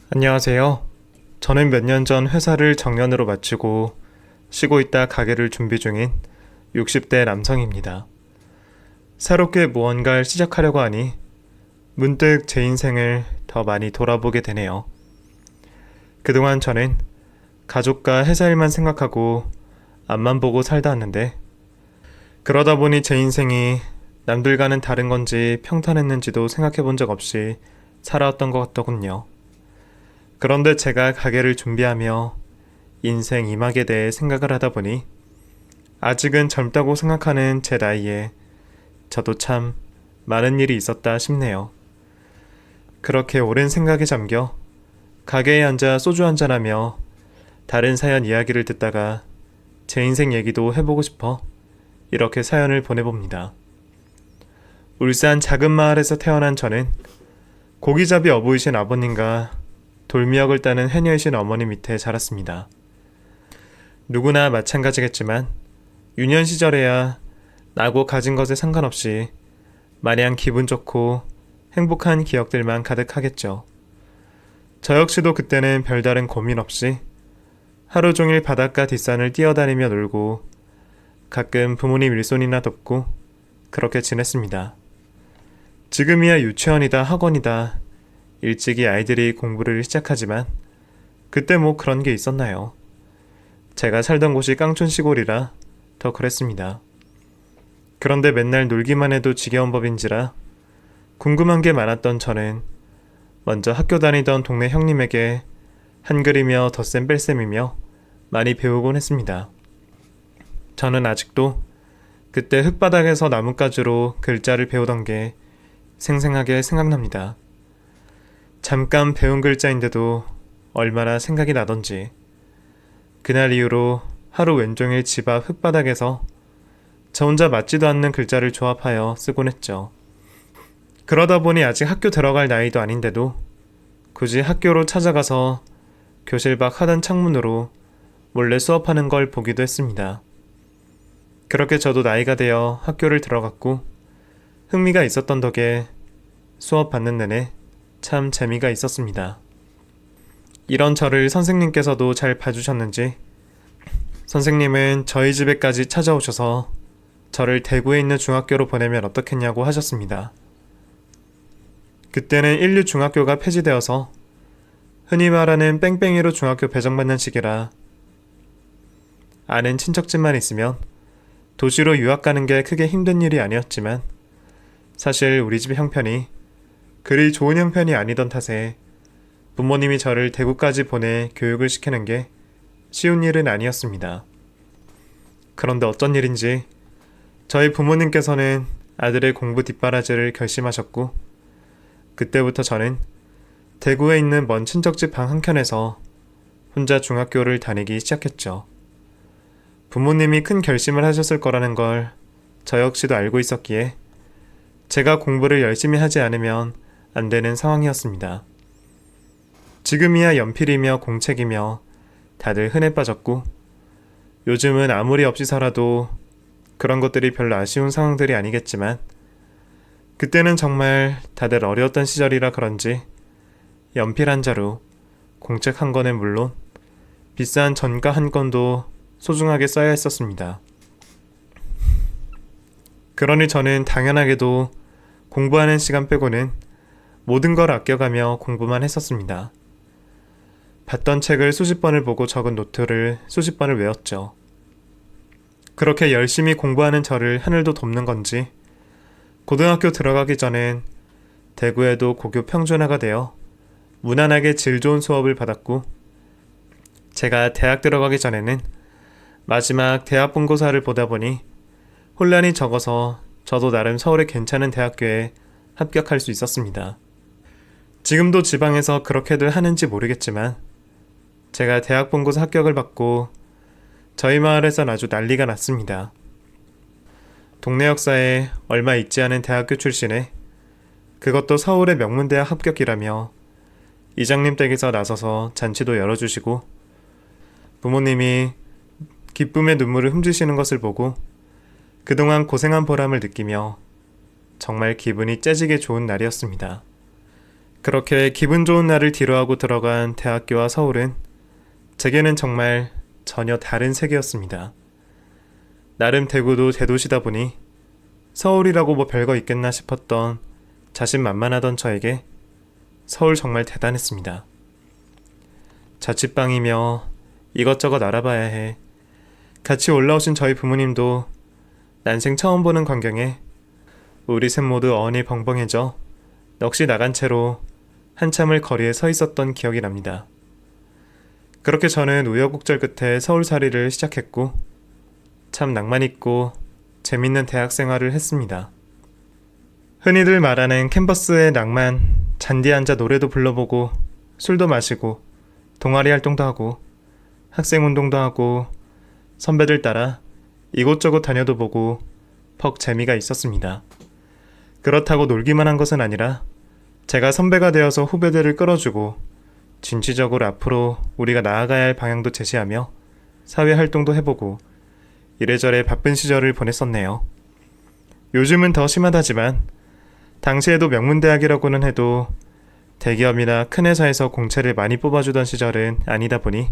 안녕하세요. 저는 몇 년 전 회사를 정년으로 마치고 쉬고 있다 가게를 준비 중인 60대 남성입니다. 새롭게 무언가를 시작하려고 하니 문득 제 인생을 더 많이 돌아보게 되네요. 그동안 저는 가족과 회사 일만 생각하고 앞만 보고 살다 왔는데 그러다 보니 제 인생이 남들과는 다른 건지 평탄했는지도 생각해 본 적 없이 살아왔던 것 같더군요. 그런데 제가 가게를 준비하며 인생 이막에 대해 생각을 하다 보니 아직은 젊다고 생각하는 제 나이에 저도 참 많은 일이 있었다 싶네요. 그렇게 오랜 생각에 잠겨 가게에 앉아 소주 한잔하며 다른 사연 이야기를 듣다가 제 인생 얘기도 해보고 싶어 이렇게 사연을 보내봅니다. 울산 작은 마을에서 태어난 저는 고기잡이 어부이신 아버님과 돌미역을 따는 해녀이신 어머니 밑에 자랐습니다. 누구나 마찬가지겠지만 유년 시절에야 나고 가진 것에 상관없이 마냥 기분 좋고 행복한 기억들만 가득하겠죠. 저 역시도 그때는 별다른 고민 없이 하루 종일 바닷가 뒷산을 뛰어다니며 놀고 가끔 부모님 일손이나 돕고 그렇게 지냈습니다. 지금이야 유치원이다 학원이다 일찍이 아이들이 공부를 시작하지만 그때 뭐 그런 게 있었나요? 제가 살던 곳이 깡촌 시골이라 더 그랬습니다. 그런데 맨날 놀기만 해도 지겨운 법인지라 궁금한 게 많았던 저는 먼저 학교 다니던 동네 형님에게 한글이며 덧셈 뺄셈이며 많이 배우곤 했습니다. 저는 아직도 그때 흙바닥에서 나뭇가지로 글자를 배우던 게 생생하게 생각납니다. 잠깐 배운 글자인데도 얼마나 생각이 나던지 그날 이후로 하루 왼종일 집 앞 흙바닥에서 저 혼자 맞지도 않는 글자를 조합하여 쓰곤 했죠. 그러다 보니 아직 학교 들어갈 나이도 아닌데도 굳이 학교로 찾아가서 교실 밖 하단 창문으로 몰래 수업하는 걸 보기도 했습니다. 그렇게 저도 나이가 되어 학교를 들어갔고 흥미가 있었던 덕에 수업 받는 내내 참 재미가 있었습니다. 이런 저를 선생님께서도 잘 봐주셨는지 선생님은 저희 집에까지 찾아오셔서 저를 대구에 있는 중학교로 보내면 어떻겠냐고 하셨습니다. 그때는 인류 중학교가 폐지되어서 흔히 말하는 뺑뺑이로 중학교 배정받는 시기라 아는 친척집만 있으면 도시로 유학 가는 게 크게 힘든 일이 아니었지만 사실 우리 집 형편이 그리 좋은 형편이 아니던 탓에 부모님이 저를 대구까지 보내 교육을 시키는 게 쉬운 일은 아니었습니다. 그런데 어쩐 일인지 저희 부모님께서는 아들의 공부 뒷바라지를 결심하셨고 그때부터 저는 대구에 있는 먼 친척집 방 한켠에서 혼자 중학교를 다니기 시작했죠. 부모님이 큰 결심을 하셨을 거라는 걸 저 역시도 알고 있었기에 제가 공부를 열심히 하지 않으면 안 되는 상황이었습니다. 지금이야 연필이며 공책이며 다들 흔해 빠졌고 요즘은 아무리 없이 살아도 그런 것들이 별로 아쉬운 상황들이 아니겠지만 그때는 정말 다들 어려웠던 시절이라 그런지 연필 한 자루, 공책 한 권은 물론 비싼 전가 한 권도 소중하게 써야 했었습니다. 그러니 저는 당연하게도 공부하는 시간 빼고는 모든 걸 아껴가며 공부만 했었습니다. 봤던 책을 수십 번을 보고 적은 노트를 수십 번을 외웠죠. 그렇게 열심히 공부하는 저를 하늘도 돕는 건지 고등학교 들어가기 전엔 대구에도 고교 평준화가 되어 무난하게 질 좋은 수업을 받았고 제가 대학 들어가기 전에는 마지막 대학 본고사를 보다 보니 혼란이 적어서 저도 나름 서울의 괜찮은 대학교에 합격할 수 있었습니다. 지금도 지방에서 그렇게들 하는지 모르겠지만 제가 대학 본고사 합격을 받고 저희 마을에선 아주 난리가 났습니다. 동네 역사에 얼마 있지 않은 대학교 출신에 그것도 서울의 명문대학 합격이라며 이장님 댁에서 나서서 잔치도 열어주시고 부모님이 기쁨의 눈물을 훔치시는 것을 보고 그동안 고생한 보람을 느끼며 정말 기분이 째지게 좋은 날이었습니다. 그렇게 기분 좋은 날을 뒤로하고 들어간 대학교와 서울은 제게는 정말 전혀 다른 세계였습니다. 나름 대구도 대도시다 보니 서울이라고 뭐 별거 있겠나 싶었던 자신만만하던 저에게 서울 정말 대단했습니다. 자취방이며 이것저것 알아봐야 해. 같이 올라오신 저희 부모님도 난생 처음 보는 광경에 우리 셋 모두 어안이 벙벙해져 넋이 나간 채로 한참을 거리에 서 있었던 기억이 납니다. 그렇게 저는 우여곡절 끝에 서울살이를 시작했고 참 낭만있고 재밌는 대학 생활을 했습니다. 흔히들 말하는 캠퍼스의 낭만, 잔디에 앉아 노래도 불러보고 술도 마시고 동아리 활동도 하고 학생운동도 하고 선배들 따라 이곳저곳 다녀도 보고 퍽 재미가 있었습니다. 그렇다고 놀기만 한 것은 아니라 제가 선배가 되어서 후배들을 끌어주고 진취적으로 앞으로 우리가 나아가야 할 방향도 제시하며 사회활동도 해보고 이래저래 바쁜 시절을 보냈었네요. 요즘은 더 심하다지만 당시에도 명문대학이라고는 해도 대기업이나 큰 회사에서 공채를 많이 뽑아주던 시절은 아니다 보니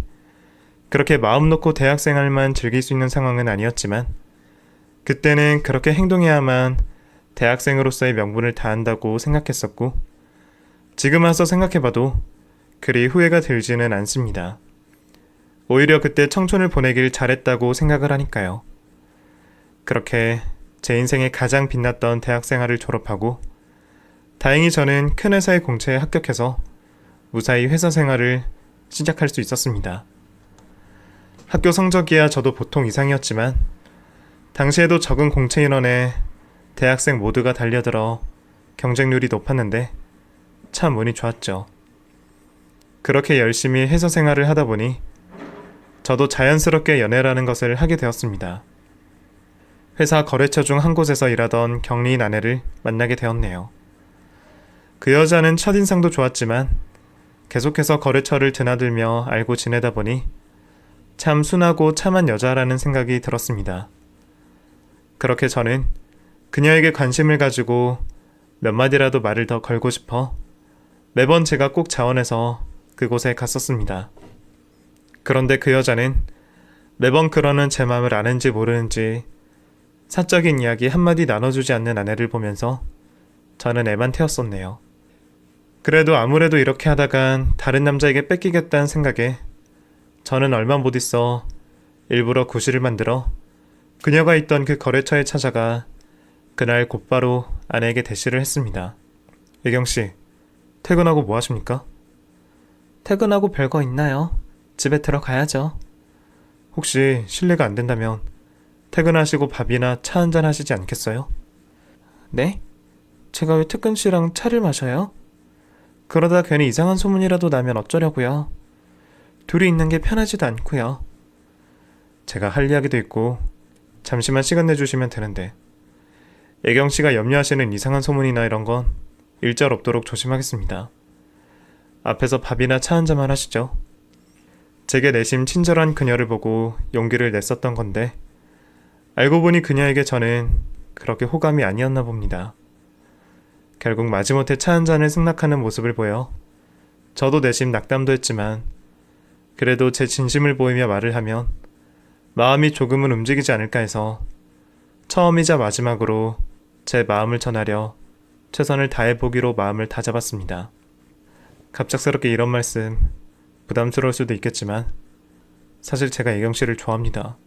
그렇게 마음 놓고 대학생활만 즐길 수 있는 상황은 아니었지만 그때는 그렇게 행동해야만 대학생으로서의 명분을 다한다고 생각했었고 지금 와서 생각해봐도 그리 후회가 들지는 않습니다. 오히려 그때 청춘을 보내길 잘했다고 생각을 하니까요. 그렇게 제 인생에 가장 빛났던 대학생활을 졸업하고 다행히 저는 큰 회사의 공채에 합격해서 무사히 회사 생활을 시작할 수 있었습니다. 학교 성적이야 저도 보통 이상이었지만 당시에도 적은 공채 인원에 대학생 모두가 달려들어 경쟁률이 높았는데 참 운이 좋았죠. 그렇게 열심히 회사 생활을 하다 보니 저도 자연스럽게 연애라는 것을 하게 되었습니다. 회사 거래처 중 한 곳에서 일하던 경리인 아내를 만나게 되었네요. 그 여자는 첫인상도 좋았지만 계속해서 거래처를 드나들며 알고 지내다 보니 참 순하고 참한 여자라는 생각이 들었습니다. 그렇게 저는 그녀에게 관심을 가지고 몇 마디라도 말을 더 걸고 싶어 매번 제가 꼭 자원해서 그곳에 갔었습니다. 그런데 그 여자는 매번 그러는 제 마음을 아는지 모르는지 사적인 이야기 한마디 나눠주지 않는 아내를 보면서 저는 애만 태웠었네요. 그래도 아무래도 이렇게 하다간 다른 남자에게 뺏기겠다는 생각에 저는 얼마 못 있어 일부러 구실을 만들어 그녀가 있던 그 거래처에 찾아가 그날 곧바로 아내에게 대시를 했습니다. 예경씨, 퇴근하고 뭐 하십니까? 퇴근하고 별거 있나요? 집에 들어가야죠. 혹시 실례가 안 된다면 퇴근하시고 밥이나 차 한잔 하시지 않겠어요? 네? 제가 왜 특근 씨랑 차를 마셔요? 그러다 괜히 이상한 소문이라도 나면 어쩌려고요? 둘이 있는 게 편하지도 않고요. 제가 할 이야기도 있고 잠시만 시간 내주시면 되는데 예경씨가 염려하시는 이상한 소문이나 이런 건 일절 없도록 조심하겠습니다. 앞에서 밥이나 차 한잔만 하시죠. 제게 내심 친절한 그녀를 보고 용기를 냈었던 건데 알고 보니 그녀에게 저는 그렇게 호감이 아니었나 봅니다. 결국 마지못해 차 한잔을 승낙하는 모습을 보여 저도 내심 낙담도 했지만 그래도 제 진심을 보이며 말을 하면 마음이 조금은 움직이지 않을까 해서 처음이자 마지막으로 제 마음을 전하려 최선을 다해보기로 마음을 다잡았습니다. 갑작스럽게 이런 말씀 부담스러울 수도 있겠지만 사실 제가 예경씨를 좋아합니다.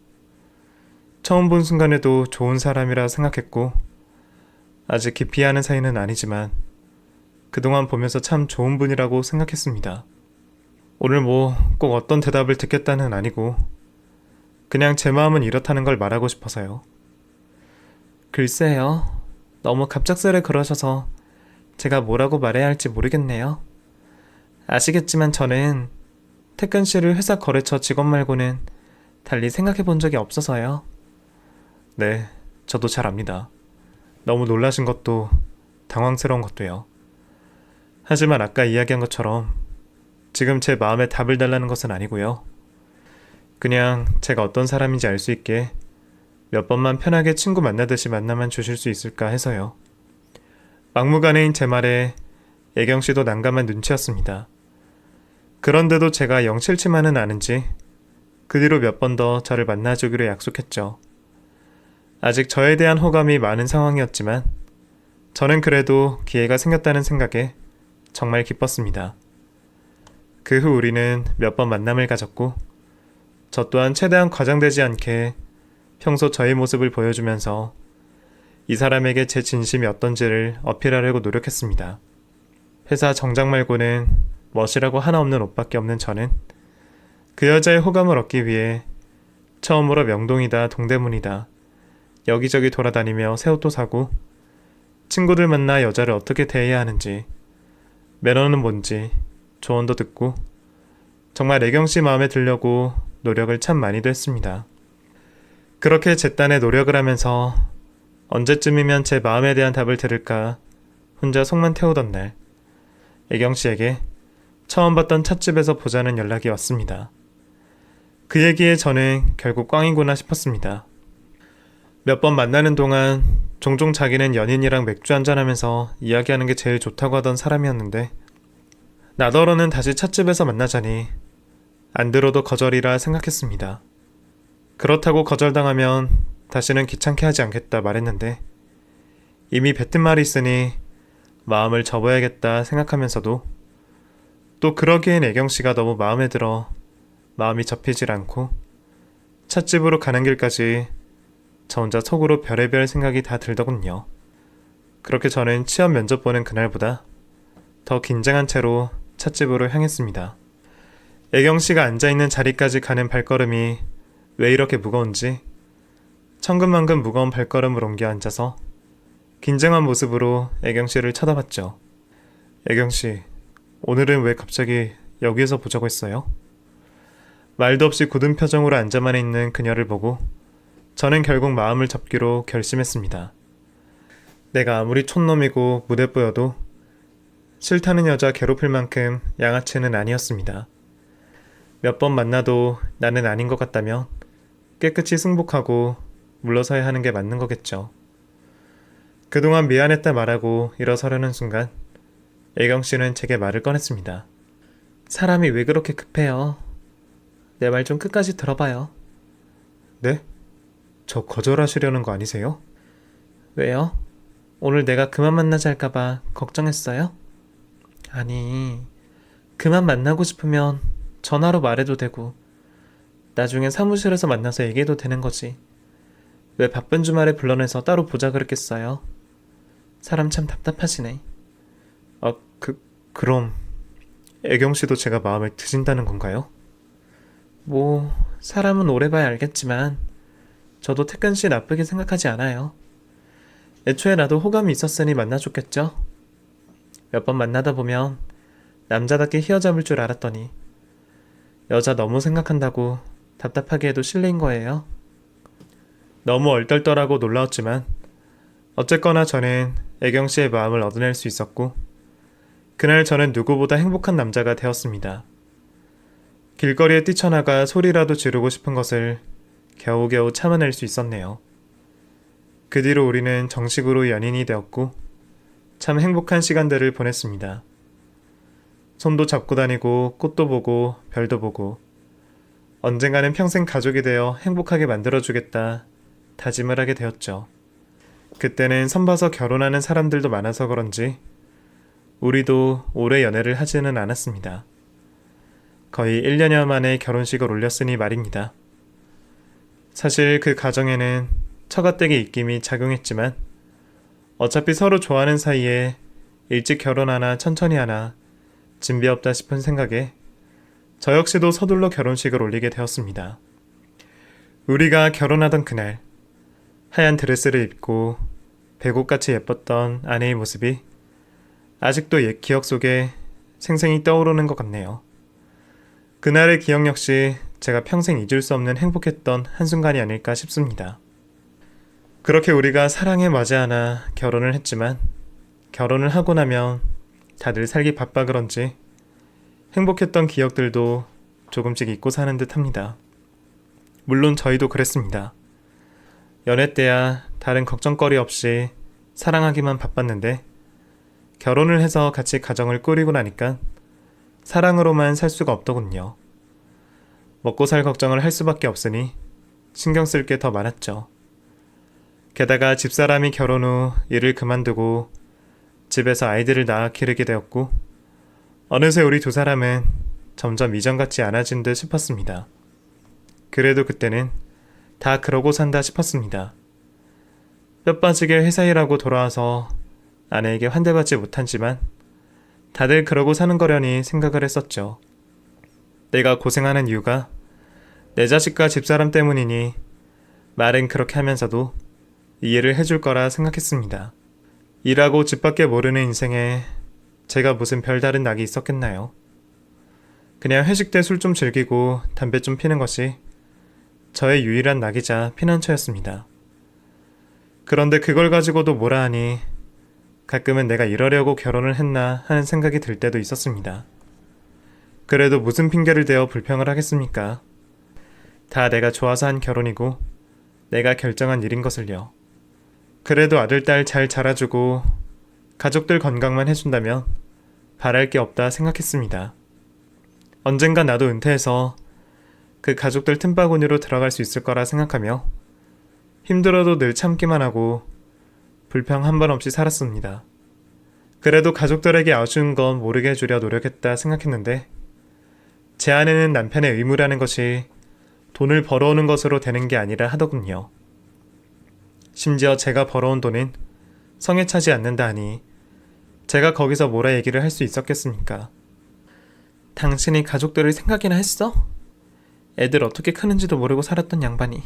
처음 본 순간에도 좋은 사람이라 생각했고 아직 깊이 아는 사이는 아니지만 그동안 보면서 참 좋은 분이라고 생각했습니다. 오늘 뭐 꼭 어떤 대답을 듣겠다는 아니고 그냥 제 마음은 이렇다는 걸 말하고 싶어서요. 글쎄요. 너무 갑작스레 그러셔서 제가 뭐라고 말해야 할지 모르겠네요. 아시겠지만 저는 태근 씨를 회사 거래처 직원 말고는 달리 생각해 본 적이 없어서요. 네, 저도 잘 압니다. 너무 놀라신 것도 당황스러운 것도요. 하지만 아까 이야기한 것처럼 지금 제 마음에 답을 달라는 것은 아니고요. 그냥 제가 어떤 사람인지 알 수 있게 몇 번만 편하게 친구 만나듯이 만나만 주실 수 있을까 해서요. 막무가내인 제 말에 애경씨도 난감한 눈치였습니다. 그런데도 제가 영 싫지만은 않은지 그 뒤로 몇 번 더 저를 만나주기로 약속했죠. 아직 저에 대한 호감이 많은 상황이었지만 저는 그래도 기회가 생겼다는 생각에 정말 기뻤습니다. 그 후 우리는 몇 번 만남을 가졌고 저 또한 최대한 과장되지 않게 평소 저의 모습을 보여주면서 이 사람에게 제 진심이 어떤지를 어필하려고 노력했습니다. 회사 정장 말고는 멋이라고 하나 없는 옷밖에 없는 저는 그 여자의 호감을 얻기 위해 처음으로 명동이다 동대문이다 여기저기 돌아다니며 새 옷도 사고 친구들 만나 여자를 어떻게 대해야 하는지 매너는 뭔지 조언도 듣고 정말 애경씨 마음에 들려고 노력을 참 많이도 했습니다. 그렇게 제 딴에 노력을 하면서 언제쯤이면 제 마음에 대한 답을 들을까 혼자 속만 태우던 날 애경씨에게 처음 봤던 찻집에서 보자는 연락이 왔습니다. 그 얘기에 저는 결국 꽝이구나 싶었습니다. 몇 번 만나는 동안 종종 자기는 연인이랑 맥주 한잔하면서 이야기하는 게 제일 좋다고 하던 사람이었는데 나더러는 다시 찻집에서 만나자니 안 들어도 거절이라 생각했습니다. 그렇다고 거절당하면 다시는 귀찮게 하지 않겠다 말했는데 이미 뱉은 말이 있으니 마음을 접어야겠다 생각하면서도 또 그러기엔 애경씨가 너무 마음에 들어 마음이 접히질 않고 찻집으로 가는 길까지 저 혼자 속으로 별의별 생각이 다 들더군요. 그렇게 저는 취업 면접 보는 그날보다 더 긴장한 채로 찻집으로 향했습니다. 애경씨가 앉아있는 자리까지 가는 발걸음이 왜 이렇게 무거운지 천근만근 무거운 발걸음을 옮겨 앉아서 긴장한 모습으로 애경씨를 쳐다봤죠. 애경씨, 오늘은 왜 갑자기 여기에서 보자고 했어요? 말도 없이 굳은 표정으로 앉아만 있는 그녀를 보고 저는 결국 마음을 접기로 결심했습니다. 내가 아무리 촌놈이고 무대뽀여도 싫다는 여자 괴롭힐 만큼 양아치는 아니었습니다. 몇 번 만나도 나는 아닌 것 같다면 깨끗이 승복하고 물러서야 하는 게 맞는 거겠죠. 그동안 미안했다 말하고 일어서려는 순간 애경씨는 제게 말을 꺼냈습니다. 사람이 왜 그렇게 급해요? 내 말 좀 끝까지 들어봐요. 네? 저 거절하시려는 거 아니세요? 왜요? 오늘 내가 그만 만나자 할까봐 걱정했어요? 아니, 그만 만나고 싶으면 전화로 말해도 되고 나중에 사무실에서 만나서 얘기해도 되는 거지. 왜 바쁜 주말에 불러내서 따로 보자 그랬겠어요? 사람 참 답답하시네. 그럼 애경씨도 제가 마음에 드신다는 건가요? 뭐 사람은 오래 봐야 알겠지만 저도 태근씨 나쁘게 생각하지 않아요. 애초에 나도 호감이 있었으니 만나줬겠죠? 몇 번 만나다 보면 남자답게 휘어잡을 줄 알았더니 여자 너무 생각한다고 답답하게 해도 실례인 거예요. 너무 얼떨떨하고 놀라웠지만 어쨌거나 저는 애경씨의 마음을 얻어낼 수 있었고 그날 저는 누구보다 행복한 남자가 되었습니다. 길거리에 뛰쳐나가 소리라도 지르고 싶은 것을 겨우겨우 참아낼 수 있었네요. 그 뒤로 우리는 정식으로 연인이 되었고 참 행복한 시간들을 보냈습니다. 손도 잡고 다니고 꽃도 보고 별도 보고 언젠가는 평생 가족이 되어 행복하게 만들어주겠다 다짐을 하게 되었죠. 그때는 선봐서 결혼하는 사람들도 많아서 그런지 우리도 오래 연애를 하지는 않았습니다. 거의 1년여 만에 결혼식을 올렸으니 말입니다. 사실 그 가정에는 처가댁의 입김이 작용했지만 어차피 서로 좋아하는 사이에 일찍 결혼하나 천천히 하나 진배 없다 싶은 생각에 저 역시도 서둘러 결혼식을 올리게 되었습니다. 우리가 결혼하던 그날 하얀 드레스를 입고 배꼽같이 예뻤던 아내의 모습이 아직도 옛 기억 속에 생생히 떠오르는 것 같네요. 그날의 기억 역시 제가 평생 잊을 수 없는 행복했던 한순간이 아닐까 싶습니다. 그렇게 우리가 사랑에 맞이하나 결혼을 했지만 결혼을 하고 나면 다들 살기 바빠 그런지 행복했던 기억들도 조금씩 잊고 사는 듯 합니다. 물론 저희도 그랬습니다. 연애 때야 다른 걱정거리 없이 사랑하기만 바빴는데 결혼을 해서 같이 가정을 꾸리고 나니까 사랑으로만 살 수가 없더군요. 먹고 살 걱정을 할 수밖에 없으니 신경 쓸 게 더 많았죠. 게다가 집사람이 결혼 후 일을 그만두고 집에서 아이들을 낳아 기르게 되었고 어느새 우리 두 사람은 점점 이전 같지 않아진 듯 싶었습니다. 그래도 그때는 다 그러고 산다 싶었습니다. 뼈 빠지게 회사 일하고 돌아와서 아내에게 환대받지 못하지만 다들 그러고 사는 거려니 생각을 했었죠. 내가 고생하는 이유가 내 자식과 집사람 때문이니 말은 그렇게 하면서도 이해를 해줄 거라 생각했습니다. 일하고 집 밖에 모르는 인생에 제가 무슨 별다른 낙이 있었겠나요? 그냥 회식 때 술 좀 즐기고 담배 좀 피는 것이 저의 유일한 낙이자 피난처였습니다. 그런데 그걸 가지고도 뭐라 하니 가끔은 내가 이러려고 결혼을 했나 하는 생각이 들 때도 있었습니다. 그래도 무슨 핑계를 대어 불평을 하겠습니까? 다 내가 좋아서 한 결혼이고 내가 결정한 일인 것을요. 그래도 아들, 딸 잘 자라주고 가족들 건강만 해준다면 바랄 게 없다 생각했습니다. 언젠가 나도 은퇴해서 그 가족들 틈바구니로 들어갈 수 있을 거라 생각하며 힘들어도 늘 참기만 하고 불평 한 번 없이 살았습니다. 그래도 가족들에게 아쉬운 건 모르게 해주려 노력했다 생각했는데 제 아내는 남편의 의무라는 것이 돈을 벌어오는 것으로 되는 게 아니라 하더군요. 심지어 제가 벌어온 돈은 성에 차지 않는다 하니 제가 거기서 뭐라 얘기를 할 수 있었겠습니까? 당신이 가족들을 생각이나 했어? 애들 어떻게 크는지도 모르고 살았던 양반이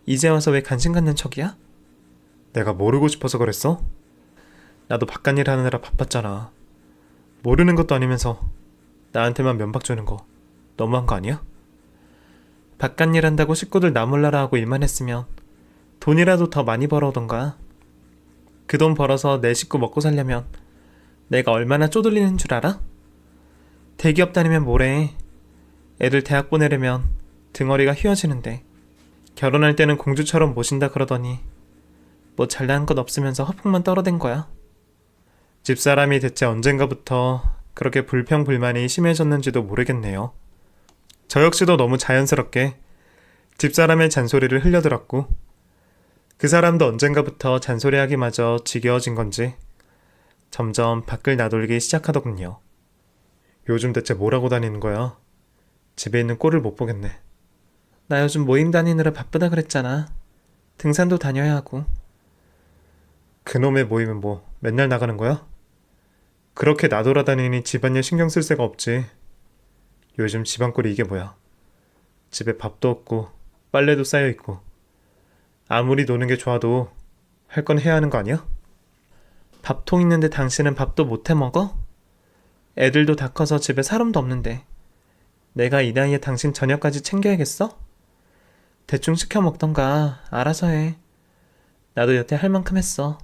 이제 와서 왜 관심 갖는 척이야? 내가 모르고 싶어서 그랬어? 나도 바깥일 하느라 바빴잖아. 모르는 것도 아니면서 나한테만 면박 주는 거 너무한 거 아니야? 바깥일 한다고 식구들 나 몰라라 하고 일만 했으면 돈이라도 더 많이 벌어오던가. 그 돈 벌어서 내 식구 먹고 살려면 내가 얼마나 쪼들리는 줄 알아? 대기업 다니면 뭐래. 애들 대학 보내려면 등어리가 휘어지는데 결혼할 때는 공주처럼 모신다 그러더니 뭐 잘난 것 없으면서 허풍만 떨어댄 거야. 집사람이 대체 언젠가부터 그렇게 불평불만이 심해졌는지도 모르겠네요. 저 역시도 너무 자연스럽게 집사람의 잔소리를 흘려들었고 그 사람도 언젠가부터 잔소리하기마저 지겨워진 건지 점점 밖을 나돌기 시작하더군요. 요즘 대체 뭐라고 다니는 거야? 집에 있는 꼴을 못 보겠네. 나 요즘 모임 다니느라 바쁘다 그랬잖아. 등산도 다녀야 하고. 그놈의 모임은 뭐 맨날 나가는 거야? 그렇게 나돌아다니니 집안일 신경 쓸 새가 없지. 요즘 집안꼴이 이게 뭐야. 집에 밥도 없고 빨래도 쌓여있고 아무리 노는 게 좋아도 할 건 해야 하는 거 아니야? 밥통 있는데 당신은 밥도 못 해 먹어? 애들도 다 커서 집에 사람도 없는데 내가 이 나이에 당신 저녁까지 챙겨야겠어? 대충 시켜 먹던가 알아서 해. 나도 여태 할 만큼 했어.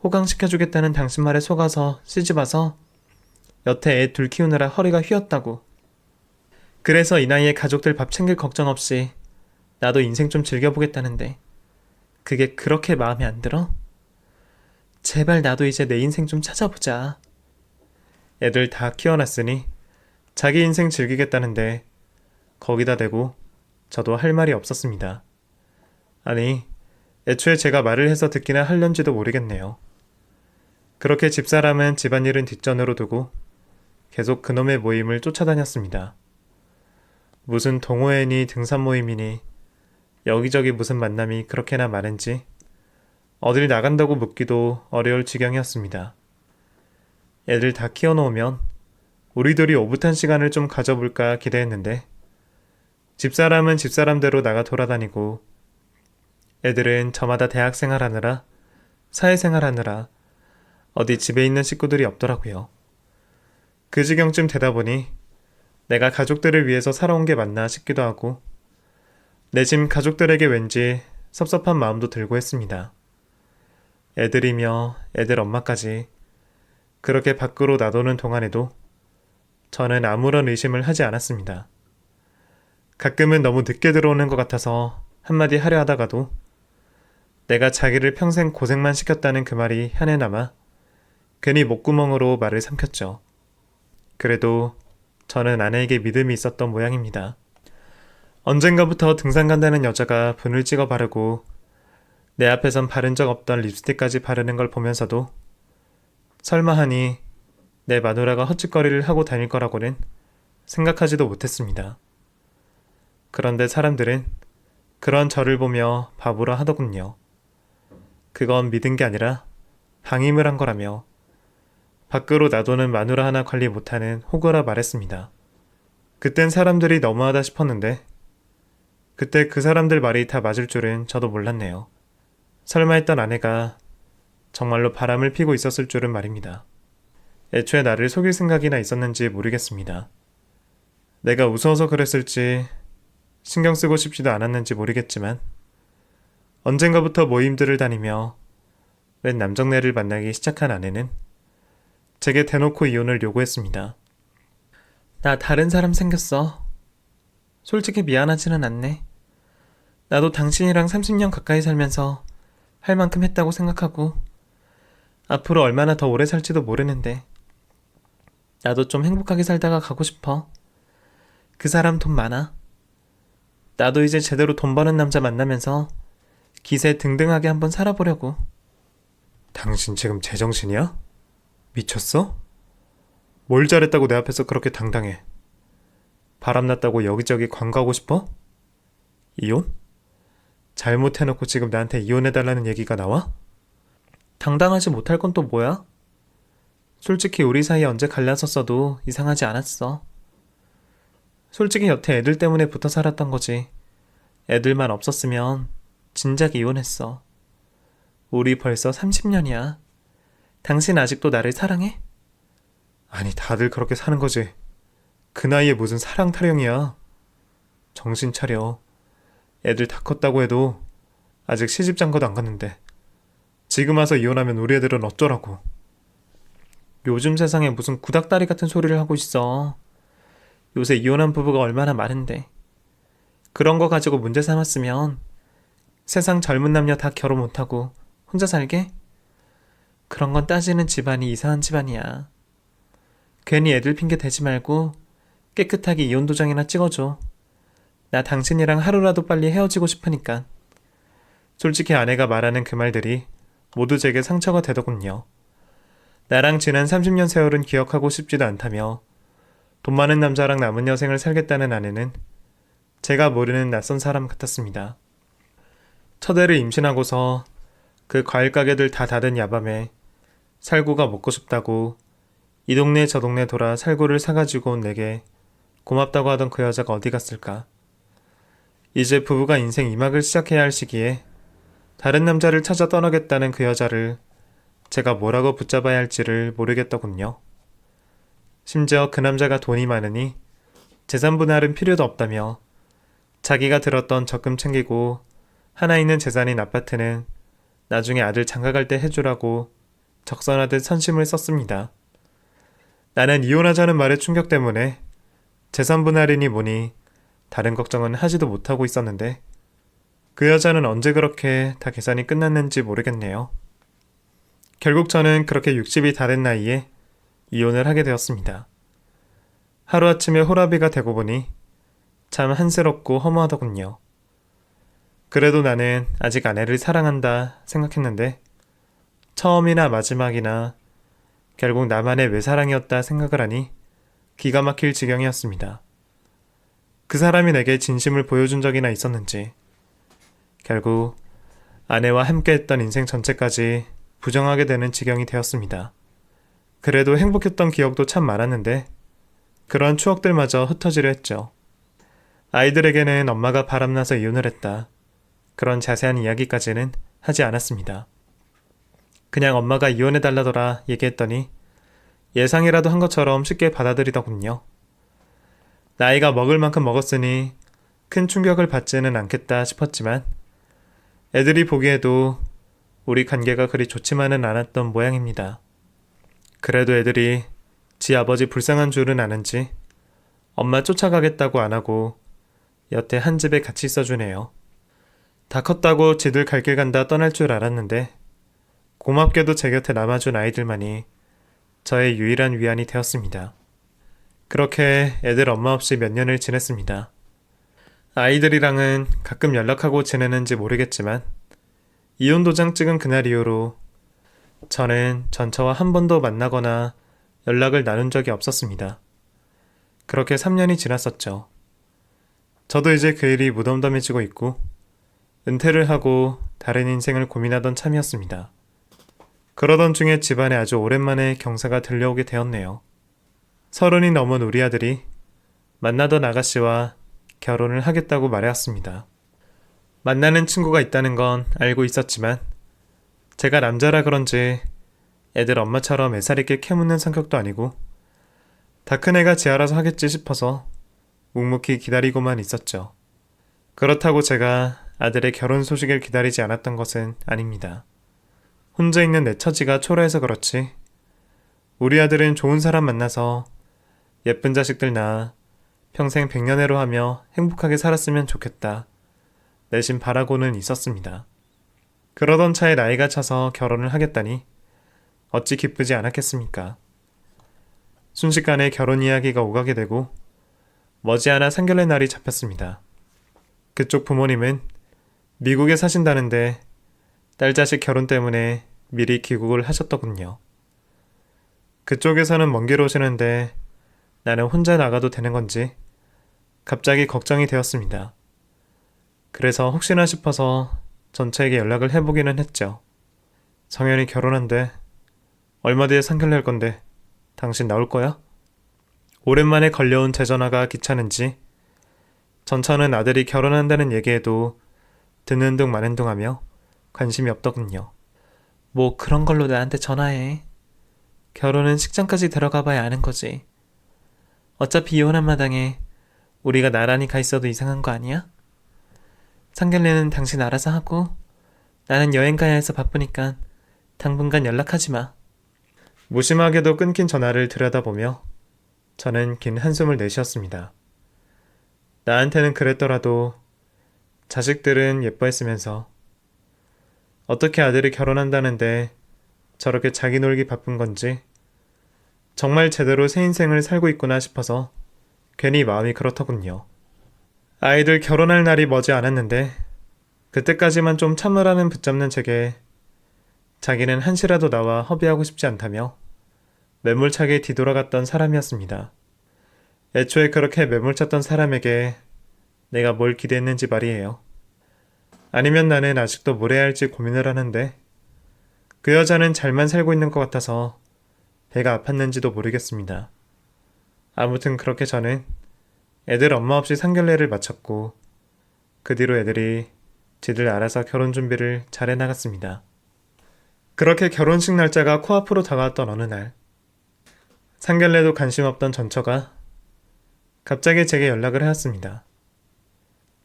호강시켜주겠다는 당신 말에 속아서 시집와서 여태 애 둘 키우느라 허리가 휘었다고. 그래서 이 나이에 가족들 밥 챙길 걱정 없이 나도 인생 좀 즐겨보겠다는데 그게 그렇게 마음에 안 들어? 제발 나도 이제 내 인생 좀 찾아보자. 애들 다 키워놨으니 자기 인생 즐기겠다는데 거기다 대고 저도 할 말이 없었습니다. 아니, 애초에 제가 말을 해서 듣기나 할련지도 모르겠네요. 그렇게 집사람은 집안일은 뒷전으로 두고 계속 그놈의 모임을 쫓아다녔습니다. 무슨 동호회니 등산 모임이니 여기저기 무슨 만남이 그렇게나 많은지 어딜 나간다고 묻기도 어려울 지경이었습니다. 애들 다 키워놓으면 우리들이 오붓한 시간을 좀 가져볼까 기대했는데 집사람은 집사람대로 나가 돌아다니고 애들은 저마다 대학생활 하느라 사회생활 하느라 어디 집에 있는 식구들이 없더라고요. 그 지경쯤 되다 보니 내가 가족들을 위해서 살아온 게 맞나 싶기도 하고 내 집 가족들에게 왠지 섭섭한 마음도 들고 했습니다. 애들이며 애들 엄마까지 그렇게 밖으로 나도는 동안에도 저는 아무런 의심을 하지 않았습니다. 가끔은 너무 늦게 들어오는 것 같아서 한마디 하려 하다가도 내가 자기를 평생 고생만 시켰다는 그 말이 혀내 남아 괜히 목구멍으로 말을 삼켰죠. 그래도 저는 아내에게 믿음이 있었던 모양입니다. 언젠가부터 등산 간다는 여자가 분을 찍어 바르고 내 앞에선 바른 적 없던 립스틱까지 바르는 걸 보면서도 설마 하니 내 마누라가 헛짓거리를 하고 다닐 거라고는 생각하지도 못했습니다. 그런데 사람들은 그런 저를 보며 바보라 하더군요. 그건 믿은 게 아니라 방임을 한 거라며 밖으로 놔두는 마누라 하나 관리 못하는 호구라 말했습니다. 그땐 사람들이 너무하다 싶었는데 그때 그 사람들 말이 다 맞을 줄은 저도 몰랐네요. 설마 했던 아내가 정말로 바람을 피고 있었을 줄은 말입니다. 애초에 나를 속일 생각이나 있었는지 모르겠습니다. 내가 무서워서 그랬을지 신경 쓰고 싶지도 않았는지 모르겠지만 언젠가부터 모임들을 다니며 웬 남정네를 만나기 시작한 아내는 제게 대놓고 이혼을 요구했습니다. 나 다른 사람 생겼어. 솔직히 미안하지는 않네. 나도 당신이랑 30년 가까이 살면서 할 만큼 했다고 생각하고 앞으로 얼마나 더 오래 살지도 모르는데 나도 좀 행복하게 살다가 가고 싶어. 그 사람 돈 많아. 나도 이제 제대로 돈 버는 남자 만나면서 기세 등등하게 한번 살아보려고. 당신 지금 제정신이야? 미쳤어? 뭘 잘했다고 내 앞에서 그렇게 당당해? 바람났다고 여기저기 광고하고 싶어? 이혼? 잘못해놓고 지금 나한테 이혼해달라는 얘기가 나와? 당당하지 못할 건 또 뭐야? 솔직히 우리 사이에 언제 갈랐었어도 이상하지 않았어. 솔직히 여태 애들 때문에 붙어 살았던 거지. 애들만 없었으면 진작 이혼했어. 우리 벌써 30년이야. 당신 아직도 나를 사랑해? 아니 다들 그렇게 사는 거지. 그 나이에 무슨 사랑 타령이야. 정신 차려. 애들 다 컸다고 해도 아직 시집장가도 안 갔는데 지금 와서 이혼하면 우리 애들은 어쩌라고. 요즘 세상에 무슨 구닥다리 같은 소리를 하고 있어. 요새 이혼한 부부가 얼마나 많은데. 그런 거 가지고 문제 삼았으면 세상 젊은 남녀 다 결혼 못하고 혼자 살게? 그런 건 따지는 집안이 이상한 집안이야. 괜히 애들 핑계 대지 말고 깨끗하게 이혼 도장이나 찍어줘. 나 당신이랑 하루라도 빨리 헤어지고 싶으니까. 솔직히 아내가 말하는 그 말들이 모두 제게 상처가 되더군요. 나랑 지난 30년 세월은 기억하고 싶지도 않다며 돈 많은 남자랑 남은 여생을 살겠다는 아내는 제가 모르는 낯선 사람 같았습니다. 첫 애를 임신하고서 그 과일 가게들 다 닫은 야밤에 살구가 먹고 싶다고 이 동네 저 동네 돌아 살구를 사가지고 온 내게 고맙다고 하던 그 여자가 어디 갔을까. 이제 부부가 인생 2막을 시작해야 할 시기에 다른 남자를 찾아 떠나겠다는 그 여자를 제가 뭐라고 붙잡아야 할지를 모르겠더군요. 심지어 그 남자가 돈이 많으니 재산 분할은 필요도 없다며 자기가 들었던 적금 챙기고 하나 있는 재산인 아파트는 나중에 아들 장가갈 때 해주라고 적선하듯 선심을 썼습니다. 나는 이혼하자는 말의 충격 때문에 재산 분할이니 뭐니 다른 걱정은 하지도 못하고 있었는데 그 여자는 언제 그렇게 다 계산이 끝났는지 모르겠네요. 결국 저는 그렇게 60이 다 된 나이에 이혼을 하게 되었습니다. 하루아침에 호라비가 되고 보니 참 한스럽고 허무하더군요. 그래도 나는 아직 아내를 사랑한다 생각했는데 처음이나 마지막이나 결국 나만의 외사랑이었다 생각을 하니 기가 막힐 지경이었습니다. 그 사람이 내게 진심을 보여준 적이나 있었는지 결국 아내와 함께했던 인생 전체까지 부정하게 되는 지경이 되었습니다. 그래도 행복했던 기억도 참 많았는데 그런 추억들마저 흩어지려 했죠. 아이들에게는 엄마가 바람나서 이혼을 했다. 그런 자세한 이야기까지는 하지 않았습니다. 그냥 엄마가 이혼해달라더라 얘기했더니 예상이라도 한 것처럼 쉽게 받아들이더군요. 나이가 먹을 만큼 먹었으니 큰 충격을 받지는 않겠다 싶었지만 애들이 보기에도 우리 관계가 그리 좋지만은 않았던 모양입니다. 그래도 애들이 지 아버지 불쌍한 줄은 아는지 엄마 쫓아가겠다고 안 하고 여태 한 집에 같이 있어주네요. 다 컸다고 지들 갈 길 간다 떠날 줄 알았는데 고맙게도 제 곁에 남아준 아이들만이 저의 유일한 위안이 되었습니다. 그렇게 애들 엄마 없이 몇 년을 지냈습니다. 아이들이랑은 가끔 연락하고 지내는지 모르겠지만 이혼 도장 찍은 그날 이후로 저는 전처와 한 번도 만나거나 연락을 나눈 적이 없었습니다. 그렇게 3년이 지났었죠. 저도 이제 그 일이 무덤덤해지고 있고 은퇴를 하고 다른 인생을 고민하던 참이었습니다. 그러던 중에 집안에 아주 오랜만에 경사가 들려오게 되었네요. 30이 넘은 우리 아들이 만나던 아가씨와 결혼을 하겠다고 말해왔습니다. 만나는 친구가 있다는 건 알고 있었지만 제가 남자라 그런지 애들 엄마처럼 애살 있게 캐묻는 성격도 아니고 다 큰 애가 지 알아서 하겠지 싶어서 묵묵히 기다리고만 있었죠. 그렇다고 제가 아들의 결혼 소식을 기다리지 않았던 것은 아닙니다. 혼자 있는 내 처지가 초라해서 그렇지 우리 아들은 좋은 사람 만나서 예쁜 자식들 낳아 평생 백년해로 하며 행복하게 살았으면 좋겠다. 내심 바라고는 있었습니다. 그러던 차에 나이가 차서 결혼을 하겠다니 어찌 기쁘지 않았겠습니까? 순식간에 결혼 이야기가 오가게 되고 머지않아 상견례 날이 잡혔습니다. 그쪽 부모님은 미국에 사신다는데 딸 자식 결혼 때문에 미리 귀국을 하셨더군요. 그쪽에서는 먼 길 오시는데 나는 혼자 나가도 되는 건지 갑자기 걱정이 되었습니다. 그래서 혹시나 싶어서 전처에게 연락을 해보기는 했죠. 성현이 결혼한대. 얼마 뒤에 상견례 할 건데 당신 나올 거야? 오랜만에 걸려온 재전화가 귀찮은지 전처는 아들이 결혼한다는 얘기에도 듣는 둥 마는 둥 하며 관심이 없더군요. 뭐 그런 걸로 나한테 전화해. 결혼은 식장까지 데려가 봐야 아는 거지. 어차피 이혼한 마당에 우리가 나란히 가 있어도 이상한 거 아니야? 상견례는 당신 알아서 하고 나는 여행 가야 해서 바쁘니까 당분간 연락하지 마. 무심하게도 끊긴 전화를 들여다보며 저는 긴 한숨을 내쉬었습니다. 나한테는 그랬더라도 자식들은 예뻐했으면서 어떻게 아들이 결혼한다는데 저렇게 자기 놀기 바쁜 건지 정말 제대로 새 인생을 살고 있구나 싶어서 괜히 마음이 그렇더군요. 아이들 결혼할 날이 머지 않았는데 그때까지만 좀 참으라는 붙잡는 제게 자기는 한시라도 나와 허비하고 싶지 않다며 매몰차게 뒤돌아갔던 사람이었습니다. 애초에 그렇게 매몰찼던 사람에게 내가 뭘 기대했는지 말이에요. 아니면 나는 아직도 뭘 해야 할지 고민을 하는데 그 여자는 잘만 살고 있는 것 같아서 배가 아팠는지도 모르겠습니다. 아무튼 그렇게 저는 애들 엄마 없이 상견례를 마쳤고 그 뒤로 애들이 지들 알아서 결혼 준비를 잘 해나갔습니다. 그렇게 결혼식 날짜가 코앞으로 다가왔던 어느 날 상견례도 관심 없던 전처가 갑자기 제게 연락을 해왔습니다.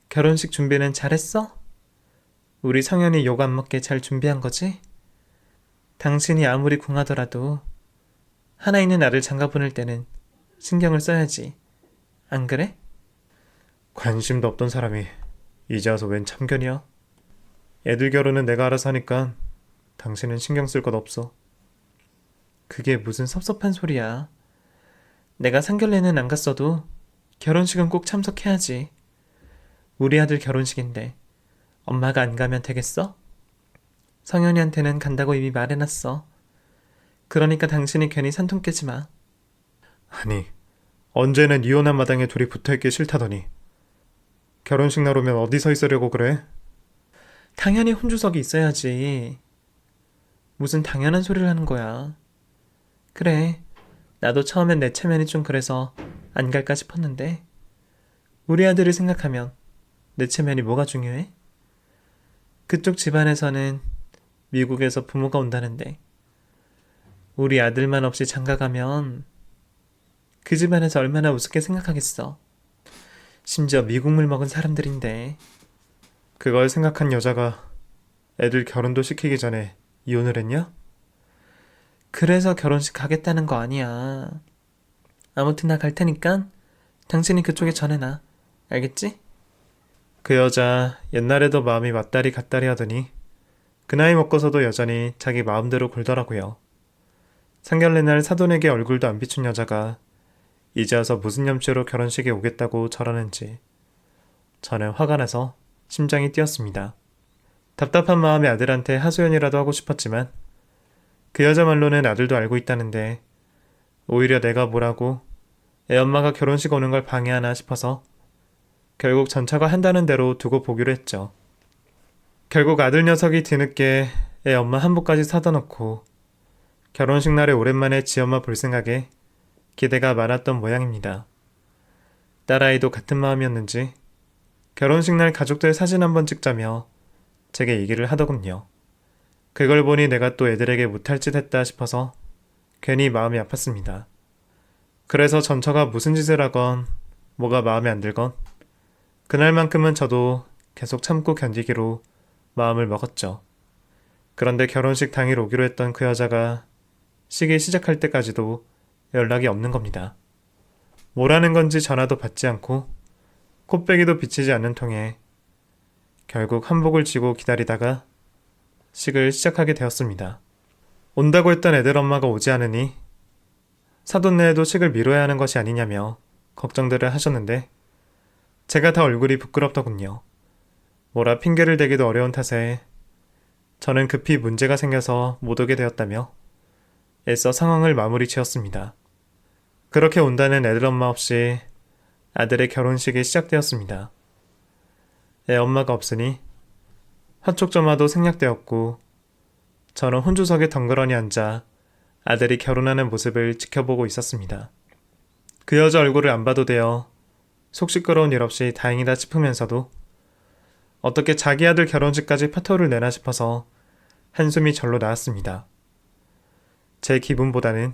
결혼식 준비는 잘했어? 우리 성현이 욕 안 먹게 잘 준비한 거지? 당신이 아무리 궁하더라도 하나 있는 아를 장가 보낼 때는 신경을 써야지. 안 그래? 관심도 없던 사람이 이제 와서 웬 참견이야? 애들 결혼은 내가 알아서 하니까 당신은 신경 쓸 것 없어. 그게 무슨 섭섭한 소리야. 내가 상견례는 안 갔어도 결혼식은 꼭 참석해야지. 우리 아들 결혼식인데 엄마가 안 가면 되겠어? 성현이한테는 간다고 이미 말해놨어. 그러니까 당신이 괜히 산통 깨지 마. 아니, 언제는 이혼한 마당에 둘이 붙어있기 싫다더니 결혼식 날 오면 어디 서 있으려고 그래? 당연히 혼주석이 있어야지. 무슨 당연한 소리를 하는 거야. 그래, 나도 처음엔 내 체면이 좀 그래서 안 갈까 싶었는데 우리 아들을 생각하면 내 체면이 뭐가 중요해? 그쪽 집안에서는 미국에서 부모가 온다는데 우리 아들만 없이 장가가면 그 집안에서 얼마나 우습게 생각하겠어. 심지어 미국물 먹은 사람들인데. 그걸 생각한 여자가 애들 결혼도 시키기 전에 이혼을 했냐? 그래서 결혼식 가겠다는 거 아니야. 아무튼 나 갈 테니까 당신이 그쪽에 전해놔. 알겠지? 그 여자 옛날에도 마음이 왔다리 갔다리 하더니 그 나이 먹고서도 여전히 자기 마음대로 굴더라고요. 상견례 날 사돈에게 얼굴도 안 비춘 여자가 이제 와서 무슨 염치로 결혼식에 오겠다고 저러는지 저는 화가 나서 심장이 뛰었습니다. 답답한 마음에 아들한테 하소연이라도 하고 싶었지만 그 여자 말로는 아들도 알고 있다는데 오히려 내가 뭐라고 애 엄마가 결혼식 오는 걸 방해하나 싶어서 결국 전처가 한다는 대로 두고 보기로 했죠. 결국 아들 녀석이 뒤늦게 애 엄마 한복까지 사다 놓고 결혼식 날에 오랜만에 지엄마 볼 생각에 기대가 많았던 모양입니다. 딸아이도 같은 마음이었는지 결혼식 날 가족들 사진 한번 찍자며 제게 얘기를 하더군요. 그걸 보니 내가 또 애들에게 못할 짓 했다 싶어서 괜히 마음이 아팠습니다. 그래서 전처가 무슨 짓을 하건 뭐가 마음에 안 들건 그날만큼은 저도 계속 참고 견디기로 마음을 먹었죠. 그런데 결혼식 당일 오기로 했던 그 여자가 시기 시작할 때까지도 연락이 없는 겁니다. 뭐라는 건지 전화도 받지 않고 콧배기도 비치지 않는 통에 결국 한복을 지고 기다리다가 식을 시작하게 되었습니다. 온다고 했던 애들 엄마가 오지 않으니 사돈네에도 식을 미뤄야 하는 것이 아니냐며 걱정들을 하셨는데 제가 다 얼굴이 부끄럽더군요. 뭐라 핑계를 대기도 어려운 탓에 저는 급히 문제가 생겨서 못 오게 되었다며 애써 상황을 마무리 지었습니다. 그렇게 온다는 애들 엄마 없이 아들의 결혼식이 시작되었습니다. 애 엄마가 없으니 화촉점화도 생략되었고 저는 혼주석에 덩그러니 앉아 아들이 결혼하는 모습을 지켜보고 있었습니다. 그 여자 얼굴을 안 봐도 되어 속 시끄러운 일 없이 다행이다 싶으면서도 어떻게 자기 아들 결혼식까지 파토를 내나 싶어서 한숨이 절로 나왔습니다. 제 기분보다는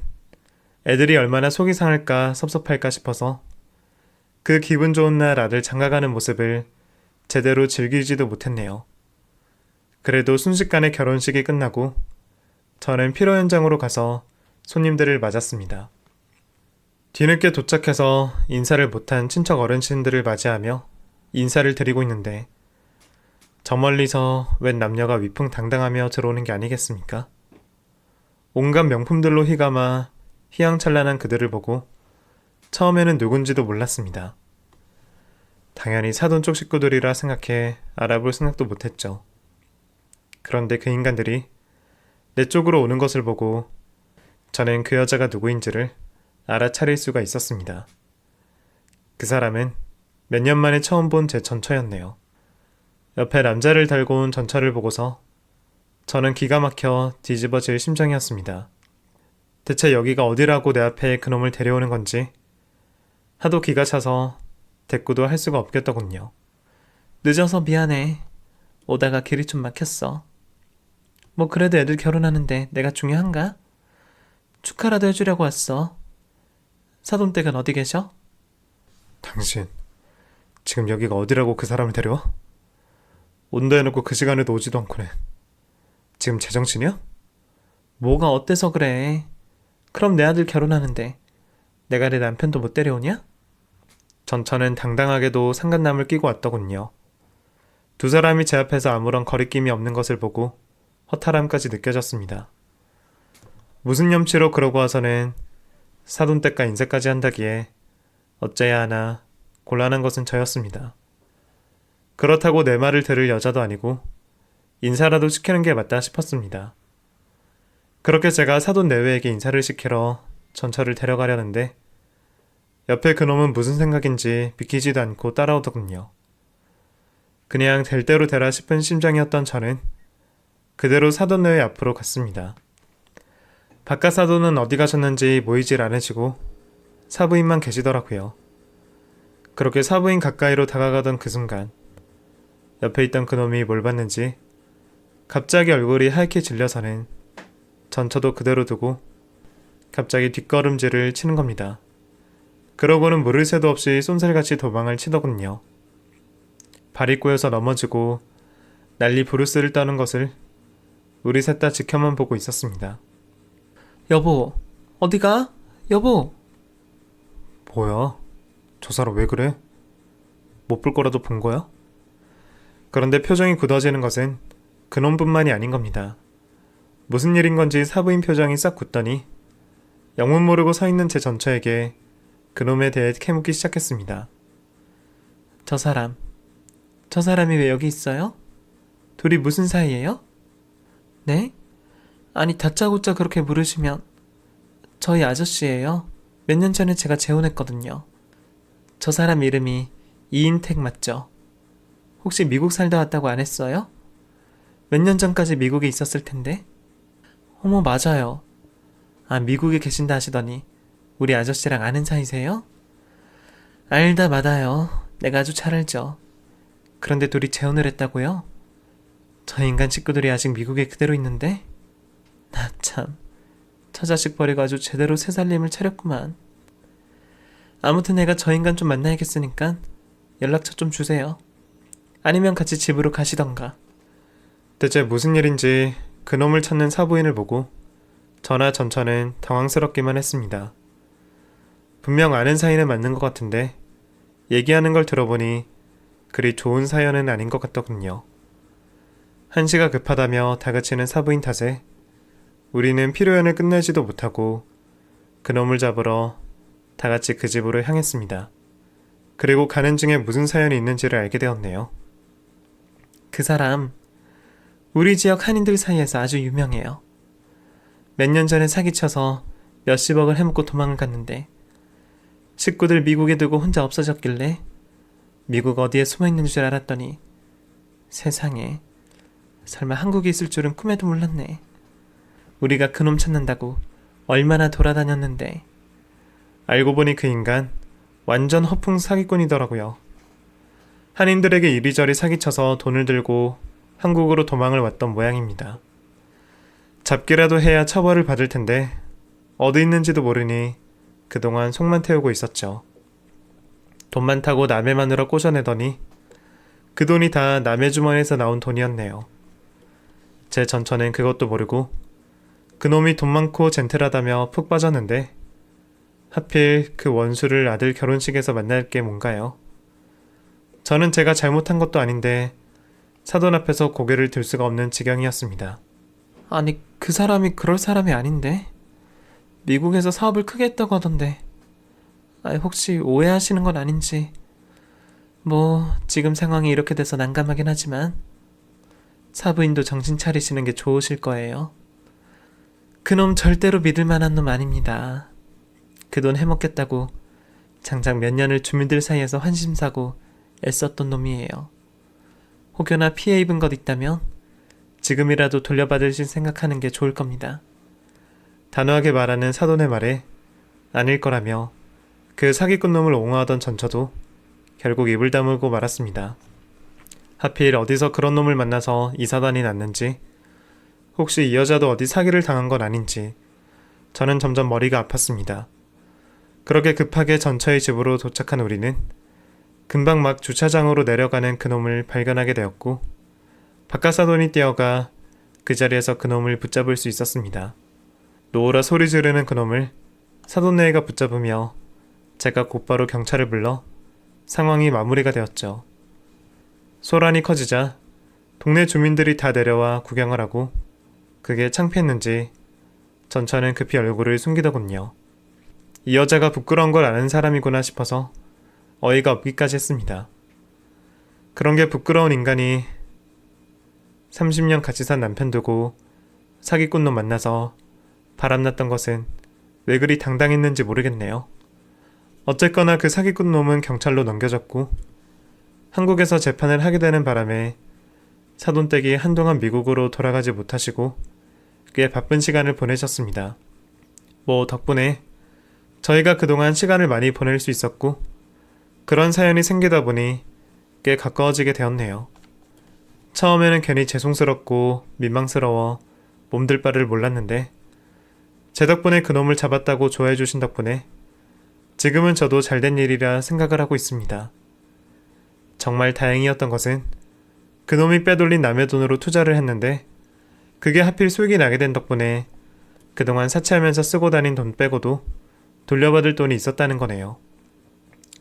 애들이 얼마나 속이 상할까 섭섭할까 싶어서 그 기분 좋은 날 아들 장가가는 모습을 제대로 즐기지도 못했네요. 그래도 순식간에 결혼식이 끝나고 저는 피로 현장으로 가서 손님들을 맞았습니다. 뒤늦게 도착해서 인사를 못한 친척 어르신들을 맞이하며 인사를 드리고 있는데 저 멀리서 웬 남녀가 위풍당당하며 들어오는 게 아니겠습니까? 온갖 명품들로 휘감아 휘황찬란한 그들을 보고 처음에는 누군지도 몰랐습니다. 당연히 사돈 쪽 식구들이라 생각해 알아볼 생각도 못했죠. 그런데 그 인간들이 내 쪽으로 오는 것을 보고 저는 그 여자가 누구인지를 알아차릴 수가 있었습니다. 그 사람은 몇 년 만에 처음 본 제 전처였네요. 옆에 남자를 달고 온 전처를 보고서 저는 기가 막혀 뒤집어질 심정이었습니다. 대체 여기가 어디라고 내 앞에 그놈을 데려오는 건지 하도 기가 차서 대꾸도 할 수가 없겠더군요. 늦어서 미안해. 오다가 길이 좀 막혔어. 뭐 그래도 애들 결혼하는데 내가 중요한가? 축하라도 해주려고 왔어. 사돈댁은 어디 계셔? 당신 지금 여기가 어디라고 그 사람을 데려와? 온다 해놓고 그 시간에도 오지도 않고는 지금 제정신이야? 뭐가 어때서 그래? 그럼 내 아들 결혼하는데 내가 내 남편도 못 데려오냐? 전처는 당당하게도 상간남을 끼고 왔더군요. 두 사람이 제 앞에서 아무런 거리낌이 없는 것을 보고 허탈함까지 느껴졌습니다. 무슨 염치로 그러고 와서는 사돈댁과 인사까지 한다기에 어째야 하나 곤란한 것은 저였습니다. 그렇다고 내 말을 들을 여자도 아니고 인사라도 시키는 게 맞다 싶었습니다. 그렇게 제가 사돈 내외에게 인사를 시키러 전처를 데려가려는데 옆에 그놈은 무슨 생각인지 믿기지도 않고 따라오더군요. 그냥 될 대로 되라 싶은 심정이었던 저는 그대로 사돈 내외 앞으로 갔습니다. 바깥 사돈은 어디 가셨는지 모이질 않으시고 사부인만 계시더라고요. 그렇게 사부인 가까이로 다가가던 그 순간 옆에 있던 그놈이 뭘 봤는지 갑자기 얼굴이 하얗게 질려서는 전처도 그대로 두고 갑자기 뒷걸음질을 치는 겁니다. 그러고는 물을 새도 없이 쏜살같이 도망을 치더군요. 발이 꼬여서 넘어지고 난리 부르스를 떠는 것을 우리 셋 다 지켜만 보고 있었습니다. 여보, 어디가? 여보! 뭐야? 저 사람 왜 그래? 못 볼 거라도 본 거야? 그런데 표정이 굳어지는 것은 그놈뿐만이 아닌 겁니다. 무슨 일인 건지 사부인 표정이 싹 굳더니 영문 모르고 서 있는 제 전처에게 그놈에 대해 캐묻기 시작했습니다. 저 사람이 왜 여기 있어요? 둘이 무슨 사이예요? 네? 아니 다짜고짜 그렇게 물으시면 저희 아저씨예요. 몇 년 전에 제가 재혼했거든요. 저 사람 이름이 이인택 맞죠? 혹시 미국 살다 왔다고 안 했어요? 몇 년 전까지 미국에 있었을 텐데. 어머 맞아요. 아 미국에 계신다 하시더니 우리 아저씨랑 아는 사이세요? 알다 마다요. 내가 아주 잘 알죠. 그런데 둘이 재혼을 했다고요? 저 인간 식구들이 아직 미국에 그대로 있는데? 나 참, 저 자식 버리고 아주 제대로 새살림을 차렸구만. 아무튼 내가 저 인간 좀 만나야겠으니까 연락처 좀 주세요. 아니면 같이 집으로 가시던가. 대체 무슨 일인지 그놈을 찾는 사부인을 보고 저나 전처는 당황스럽기만 했습니다. 분명 아는 사이는 맞는 것 같은데 얘기하는 걸 들어보니 그리 좋은 사연은 아닌 것 같더군요. 한시가 급하다며 다그치는 사부인 탓에 우리는 피로연을 끝내지도 못하고 그놈을 잡으러 다같이 그 집으로 향했습니다. 그리고 가는 중에 무슨 사연이 있는지를 알게 되었네요. 그 사람 우리 지역 한인들 사이에서 아주 유명해요. 몇 년 전에 사기쳐서 몇십억을 해먹고 도망을 갔는데 식구들 미국에 두고 혼자 없어졌길래 미국 어디에 숨어있는 줄 알았더니 세상에 설마 한국에 있을 줄은 꿈에도 몰랐네. 우리가 그놈 찾는다고 얼마나 돌아다녔는데 알고 보니 그 인간 완전 허풍 사기꾼이더라고요. 한인들에게 이리저리 사기쳐서 돈을 들고 한국으로 도망을 왔던 모양입니다. 잡기라도 해야 처벌을 받을 텐데 어디 있는지도 모르니 그동안 속만 태우고 있었죠. 돈 많다고 남의 마누라 꼬셔내더니 그 돈이 다 남의 주머니에서 나온 돈이었네요. 제 전처는 그것도 모르고 그놈이 돈 많고 젠틀하다며 푹 빠졌는데 하필 그 원수를 아들 결혼식에서 만날 게 뭔가요? 저는 제가 잘못한 것도 아닌데 사돈 앞에서 고개를 들 수가 없는 지경이었습니다. 아니 그 사람이 그럴 사람이 아닌데 미국에서 사업을 크게 했다고 하던데 혹시 오해하시는 건 아닌지. 뭐 지금 상황이 이렇게 돼서 난감하긴 하지만 사부인도 정신 차리시는 게 좋으실 거예요. 그놈 절대로 믿을 만한 놈 아닙니다. 그 돈 해먹겠다고 장장 몇 년을 주민들 사이에서 환심사고 애썼던 놈이에요. 혹여나 피해 입은 것 있다면 지금이라도 돌려받으실 생각하는 게 좋을 겁니다. 단호하게 말하는 사돈의 말에 아닐 거라며 그 사기꾼 놈을 옹호하던 전처도 결국 입을 다물고 말았습니다. 하필 어디서 그런 놈을 만나서 이 사단이 났는지, 혹시 이 여자도 어디 사기를 당한 건 아닌지 저는 점점 머리가 아팠습니다. 그렇게 급하게 전처의 집으로 도착한 우리는 금방 막 주차장으로 내려가는 그놈을 발견하게 되었고 바깥 사돈이 뛰어가 그 자리에서 그놈을 붙잡을 수 있었습니다. 노오라 소리 지르는 그놈을 사돈네가 붙잡으며 제가 곧바로 경찰을 불러 상황이 마무리가 되었죠. 소란이 커지자 동네 주민들이 다 내려와 구경을 하고 그게 창피했는지 전처는 급히 얼굴을 숨기더군요. 이 여자가 부끄러운 걸 아는 사람이구나 싶어서 어이가 없기까지 했습니다. 그런 게 부끄러운 인간이 30년 같이 산 남편 두고 사기꾼 놈 만나서 바람났던 것은 왜 그리 당당했는지 모르겠네요. 어쨌거나 그 사기꾼 놈은 경찰로 넘겨졌고 한국에서 재판을 하게 되는 바람에 사돈댁이 한동안 미국으로 돌아가지 못하시고 꽤 바쁜 시간을 보내셨습니다. 뭐 덕분에 저희가 그동안 시간을 많이 보낼 수 있었고 그런 사연이 생기다 보니 꽤 가까워지게 되었네요. 처음에는 괜히 죄송스럽고 민망스러워 몸둘 바를 몰랐는데 제 덕분에 그놈을 잡았다고 좋아해 주신 덕분에 지금은 저도 잘된 일이라 생각을 하고 있습니다. 정말 다행이었던 것은 그놈이 빼돌린 남의 돈으로 투자를 했는데 그게 하필 수익이 나게 된 덕분에 그동안 사채하면서 쓰고 다닌 돈 빼고도 돌려받을 돈이 있었다는 거네요.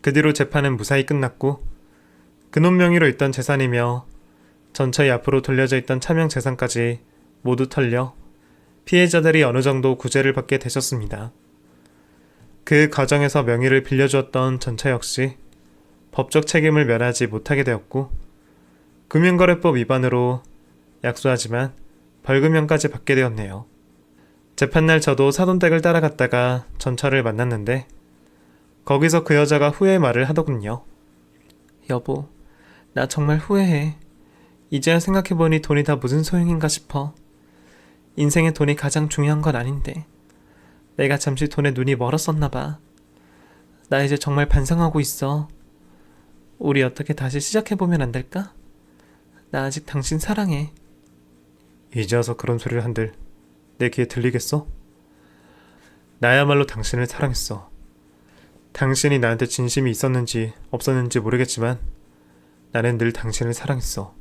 그 뒤로 재판은 무사히 끝났고 그놈 명의로 있던 재산이며 전처에 앞으로 돌려져 있던 차명 재산까지 모두 털려 피해자들이 어느 정도 구제를 받게 되셨습니다. 그 과정에서 명의를 빌려주었던 전차 역시 법적 책임을 면하지 못하게 되었고 금융거래법 위반으로 약소하지만 벌금형까지 받게 되었네요. 재판날 저도 사돈댁을 따라갔다가 전차를 만났는데 거기서 그 여자가 후회 말을 하더군요. 여보, 나 정말 후회해. 이제야 생각해보니 돈이 다 무슨 소용인가 싶어. 인생에 돈이 가장 중요한 건 아닌데 내가 잠시 돈에 눈이 멀었었나 봐. 나 이제 정말 반성하고 있어. 우리 어떻게 다시 시작해보면 안 될까? 나 아직 당신 사랑해. 이제 와서 그런 소리를 한들 내 귀에 들리겠어? 나야말로 당신을 사랑했어. 당신이 나한테 진심이 있었는지 없었는지 모르겠지만 나는 늘 당신을 사랑했어.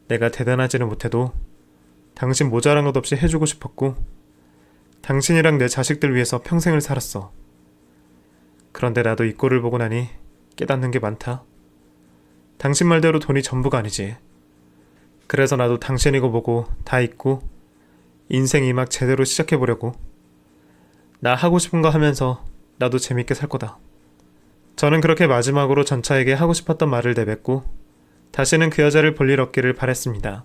내가 대단하지는 못해도 당신 모자란 것 없이 해주고 싶었고 당신이랑 내 자식들 위해서 평생을 살았어. 그런데 나도 이 꼴을 보고 나니 깨닫는 게 많다. 당신 말대로 돈이 전부가 아니지. 그래서 나도 당신이고 뭐고 다 잊고 인생 이막 제대로 시작해보려고. 나 하고 싶은 거 하면서 나도 재밌게 살 거다. 저는 그렇게 마지막으로 전차에게 하고 싶었던 말을 내뱉고 다시는 그 여자를 볼 일 없기를 바랬습니다.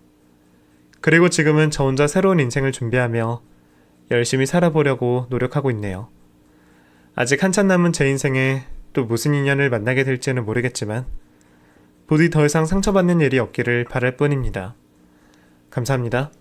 그리고 지금은 저 혼자 새로운 인생을 준비하며 열심히 살아보려고 노력하고 있네요. 아직 한참 남은 제 인생에 또 무슨 인연을 만나게 될지는 모르겠지만 부디 더 이상 상처받는 일이 없기를 바랄 뿐입니다. 감사합니다.